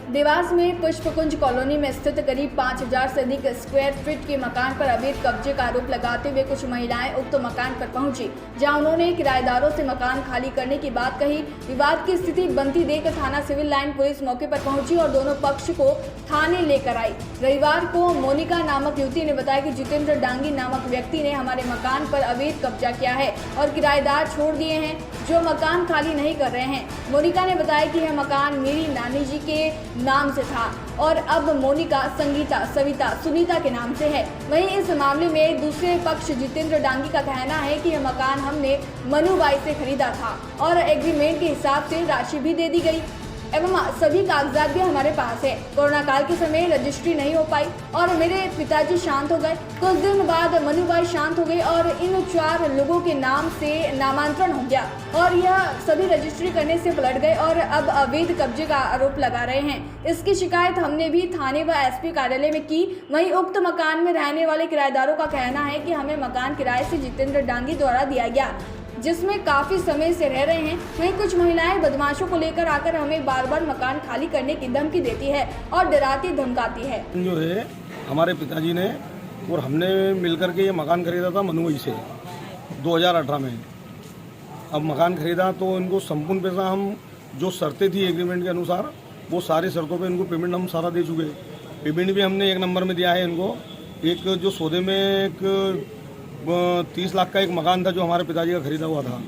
देवास में पुष्पकुंज कॉलोनी में स्थित करीब 5000 से अधिक स्क्वायर फीट के मकान पर अवैध कब्जे का आरोप लगाते हुए कुछ महिलाएं उक्त मकान पर पहुंची, जहां उन्होंने किराएदारों से मकान खाली करने की बात कही। विवाद की स्थिति बनती देख थाना सिविल लाइन पुलिस मौके पर पहुंची और दोनों पक्ष को थाने लेकर आई। रविवार को मोनिका नामक युवती ने बताया कि जितेंद्र डांगी नामक व्यक्ति ने हमारे मकान पर अवैध कब्जा किया है और किराएदार छोड़ दिए हैं जो मकान खाली नहीं कर रहे हैं। मोनिका ने बताया कि यह मकान मेरी नानी जी के नाम से था और अब मोनिका, संगीता, सविता, सुनीता के नाम से है। वहीं इस मामले में दूसरे पक्ष जितेंद्र डांगी का कहना है कि यह मकान हमने मनुबाई से खरीदा था और एग्रीमेंट के हिसाब से राशि भी दे दी गई एवं सभी कागजात भी हमारे पास है। कोरोना काल के समय रजिस्ट्री नहीं हो पाई और मेरे पिताजी शांत हो गए। कुछ दिन बाद मनुबाई शांत हो गई और इन 4 लोगों के नाम से नामांतरण हो गया और यह सभी रजिस्ट्री करने से पलट गए और अब अवैध कब्जे का आरोप लगा रहे हैं। इसकी शिकायत हमने भी थाने व एसपी कार्यालय में की। वहीं उक्त मकान में रहने वाले किराएदारों का कहना है कि हमें मकान किराए से जितेंद्र डांगी द्वारा दिया गया, जिसमें काफी समय से रह रहे हैं। वहीं कुछ महिलाएं बदमाशों को लेकर आकर हमें बार बार मकान खाली करने की धमकी देती है और डराती धमकाती है। जो है हमारे पिताजी ने और हमने मिलकर के ये मकान खरीदा था मनुबाई से 2018 में। अब मकान खरीदा तो इनको संपूर्ण पैसा हम जो शर्तें थी एग्रीमेंट के अनुसार वो सारी शर्तों पे इनको पेमेंट हम सारा दे चुके। पेमेंट भी हमने 1 नंबर में दिया है इनको। एक जो सौदे में एक 30 लाख का एक मकान था जो हमारे पिताजी का खरीदा हुआ था,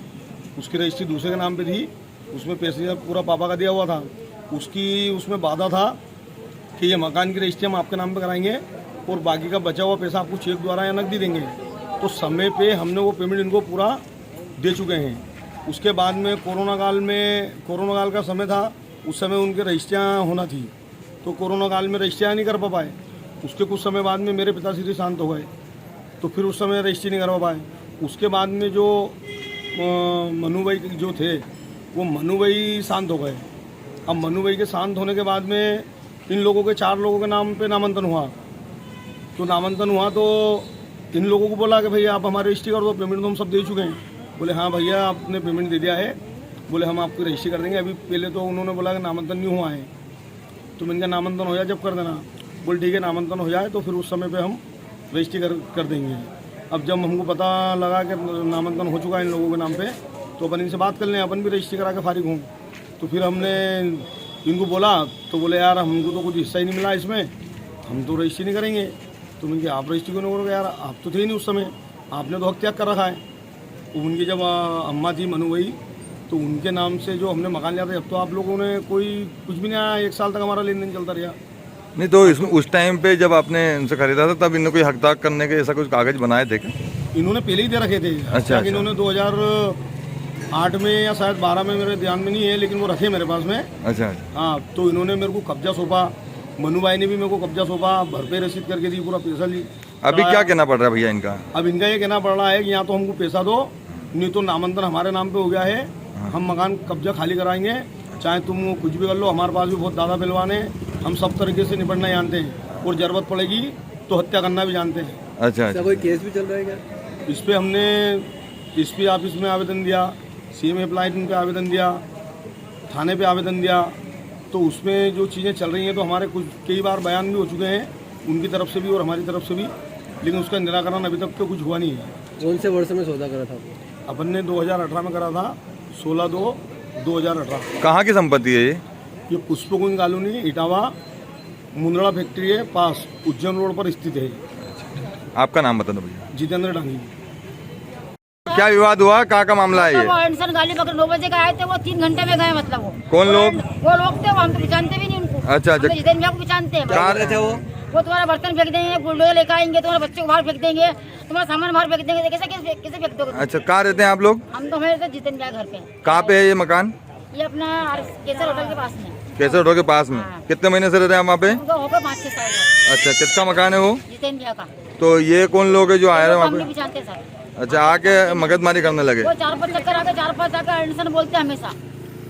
उसकी रजिस्ट्री दूसरे के नाम पे थी, उसमें पैसे पूरा पापा का दिया हुआ था। उसमें वादा था कि ये मकान की रजिस्ट्री हम आपके नाम पे कराएंगे और बाकी का बचा हुआ पैसा आपको चेक द्वारा या नकदी देंगे। तो समय पे हमने वो पेमेंट इनको पूरा दे चुके हैं। उसके बाद में कोरोना काल का समय था, उस समय उनके रजिस्ट्रियाँ होना थी, तो कोरोना काल में रजिस्ट्रियाँ नहीं कर पाए। उसके कुछ समय बाद में मेरे पिताश्री शांत हो गए, तो फिर उस समय रजिस्ट्री नहीं करवा पाए। उसके बाद में जो मनुबाई जो थे वो मनुबाई शांत हो गए। अब मनुबाई के शांत होने के बाद में इन लोगों के 4 लोगों के नाम पे नामांकन हुआ। तो इन लोगों को बोला कि भैया आप हमारी रजिस्ट्री कर दो, पेमेंट तो हम सब दे चुके हैं। बोले हाँ भैया आपने पेमेंट दे दिया है, बोले हम आपकी रजिस्ट्री कर देंगे। अभी पहले तो उन्होंने बोला कि नामांकन नहीं हुआ है, तो मैंने कहा नामांकन हो जाए जब कर देना। बोले ठीक है नामांकन हो जाए तो फिर उस समय पर हम रजिस्ट्री कर देंगे। अब जब हमको पता लगा कि नामांकन हो चुका है इन लोगों के नाम पे, तो अपन इनसे बात कर लें, अपन भी रजिस्ट्री करा के फारिग हों। तो फिर हमने इनको बोला, तो बोले यार हमको तो कुछ हिस्सा ही नहीं मिला इसमें, हम तो रजिस्ट्री नहीं करेंगे। तो मैंने कहा आप रजिस्ट्री क्यों नहीं करोगे यार, आप तो थे ही नहीं उस समय, आपने तो हक त्याग कर रखा है। उनकी जब अम्मा थी मनुबाई, तो उनके नाम से जो हमने मकान लिया था, जब तो आप लोगों ने कोई कुछ भी नहीं आया, 1 साल तक हमारा लेन देन चलता रहा। नहीं तो इसमें उस टाइम पे जब आपने इनसे खरीदा था तब इन्होंने कोई हकदार करने के ऐसा कुछ कागज बनाए थे क्या? इन्होंने पहले ही दे रखे थे। अच्छा। इन्होंने 2008 में या शायद 12 में, मेरे ध्यान में नहीं है, लेकिन वो रखे मेरे पास में। अच्छा। हाँ, तो इन्होंने मेरे को कब्जा सौंपा, मनुबाई ने भी मेरे को कब्जा सौंपा, भरपाई रसीद करके दी, पूरा पैसा ली। अभी क्या कहना पड़ रहा है भैया इनका? अब इनका ये कहना पड़ रहा है कि या तो हमको पैसा दो, नहीं तो नामांकन हमारे नाम पे हो गया है, हम मकान कब्जा खाली कराएंगे, चाहे तुम कुछ भी कर लो। हमारे पास भी बहुत दादा पहलवान है, हम सब तरीके से निपटना जानते हैं और जरूरत पड़ेगी तो हत्या करना भी जानते हैं। अच्छा। कोई केस भी चल रहा है क्या इस पे? हमने एसपी ऑफिस में आवेदन दिया, सीएम हेल्पलाइन पे आवेदन दिया, थाने पे आवेदन दिया। तो उसमें जो चीज़ें चल रही हैं, तो हमारे कई बार बयान भी हो चुके हैं उनकी तरफ से भी और हमारी तरफ से भी, लेकिन उसका निराकरण अभी तक तो कुछ हुआ नहीं है। कौन से वर्ष में सौदा करा था अपन ने 2018 में करा था, 16/2/2018। कहाँ की संपत्ति है ये पुष्पकुंज कॉलोनी, इटावा मुंदड़ा फैक्ट्री है पास, उज्जैन रोड पर स्थित है। आपका नाम बता दो भैया। जितेंद्र डांगी। क्या विवाद हुआ, कहाँ का मामला है ये? वो एंसन गाली पकड़ 9 बजे का आए थे, वो 3 घंटे में गए। मतलब वो कौन लोग? वो लोग थे, वो हम तो जानते भी नहीं उनको। अच्छा। हम तो जितेंद्र भैया को भी जानते हैं। कहाँ रहे थे वो? वो तुम्हारा बर्तन फेंक देंगे, बुलडोजर लेकर आएंगे, तुम्हारे बच्चे को बाहर फेंक देंगे, तुम्हारा सामान बाहर फेंक देंगे। कैसे फेंक दोगे? अच्छा, कहाँ रहते हैं आप लोग? हम तो हमारे जितेंद्र भैया घर पे। कहाँ पे है ये मकान? ये अपना केसर होटल के पास में। केसर होटल के पास में? हाँ। कितने महीने से रहते हैं वहाँ पे? उनका होगा 5-6 साल का। अच्छा, किसका मकान है वो? जितेंद्र भैया का। तो ये कौन लोग है जो आए हैं वहाँ हमने पे? भी जानते हैं सर। अच्छा, आके मगजमारी करने लगे? वो 4-5 चक्कर आके 4-5 आके एंसन बोलते हैं हमेशा।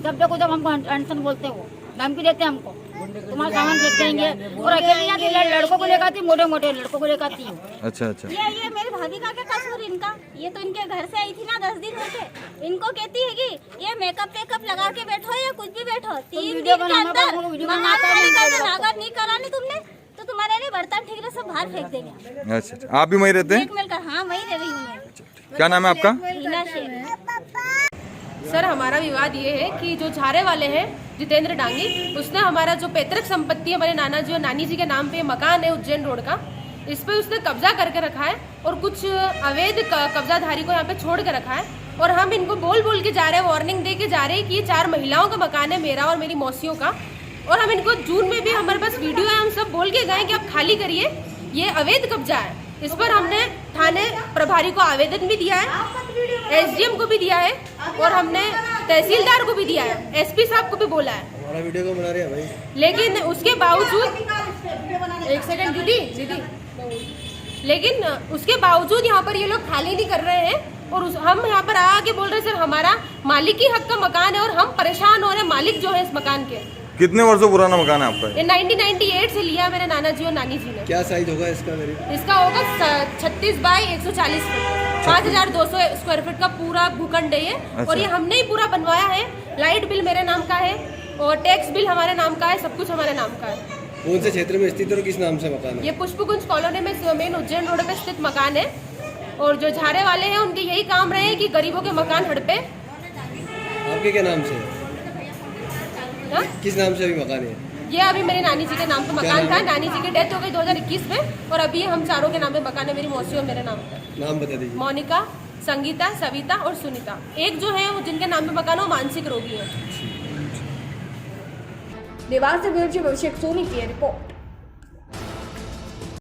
जब देखो जब हमको एंसन बोलते हैं, वो धमकी देते हैं हमको। तुम्हारा सामान फेंक देंगे। और अकेले जाती लड़कों को लेकर आती, मोटे मोटे लड़कों को लेकर आती हूँ। अच्छा अच्छा। ये मेरी भाभी का क्या कसूर इनका? ये तो इनके घर से आई थी ना 10 दिन होते। इनको कहती है कि ये मेकअप वेकअप लगा के बैठो या कुछ भी बैठो, 3 दिन के अंदर मकान खाली कर देना। अगर नहीं करानी तुमने तो तुम्हारे लिए बर्तन ठीक से सब बाहर फेंक देंगे। अच्छा अच्छा। आप भी वहीं रहते हैं? एक मिलकर, हाँ वही रह रही हूँ मैं। क्या नाम है आपका? हीना शेख। सर हमारा विवाद ये है कि जो झारे वाले हैं जितेंद्र डांगी, उसने हमारा जो पैतृक संपत्ति हमारे नाना जी और नानी जी के नाम पे मकान है उज्जैन रोड का, इस पे उसने कब्जा करके रखा है और कुछ अवैध कब्जाधारी को यहाँ पे छोड़ के रखा है। और हम इनको बोल बोल के जा रहे हैं, वार्निंग दे के जा रहे हैं कि ये 4 महिलाओं का मकान है, मेरा और मेरी मौसियों का। और हम इनको जून में भी हमारे पास वीडियो है, हम सब बोल के गए कि आप खाली करिए, ये अवैध कब्जा है। इस पर हमने थाने प्रभारी को आवेदन भी दिया है, एसडीएम को भी दिया है और हमने तहसीलदार को भी दिया है, एसपी साहब को भी बोला है। हमारा वीडियो को बना रहे हैं भाई। लेकिन उसके बावजूद, एक सेकंड दीदी, लेकिन उसके बावजूद यहाँ पर ये लोग खाली नहीं कर रहे हैं। और हम यहाँ पर आके बोल रहे हैं सर हमारा मालिकी हक का मकान है और हम परेशान हो रहे हैं, मालिक जो है इस मकान के। कितने वर्षों पुराना मकान है आपका? ये 1998 से लिया मेरे नाना जी और नानी जी ने। क्या साइज होगा इसका? मेरी इसका होगा 36 बाई 140 फीट, 5200 स्क्वायर फीट का पूरा भूखंड है ये। और ये हमने ही पूरा बनवाया है। लाइट बिल मेरे नाम का है और टैक्स बिल हमारे नाम का है, सब कुछ हमारे नाम का है। कौन से क्षेत्र में स्थित और किस नाम से मकान है? ये पुष्पकुंज कॉलोनी में मेन उज्जैन रोड पे स्थित मकान है। और जो झारे वाले हैं उनके यही काम रहे कि गरीबों के मकान हड़पे। आपके क्या नाम से है? हाँ? किस नाम से अभी मकान है? ये अभी मेरे नानी जी के नाम पे मकान था, नानी जी की डेथ हो गई 2021 में और अभी हम चारों के नाम पे मकान है, मेरी मौसी और मेरे नाम पे। नाम बता दीजिए। मोनिका, संगीता, सविता और सुनीता। एक जो है वो जिनके नाम पे मकान है वो मानसिक रोगी है। देवास से ब्यूरो चीफ अभिषेक सोनी की रिपोर्ट।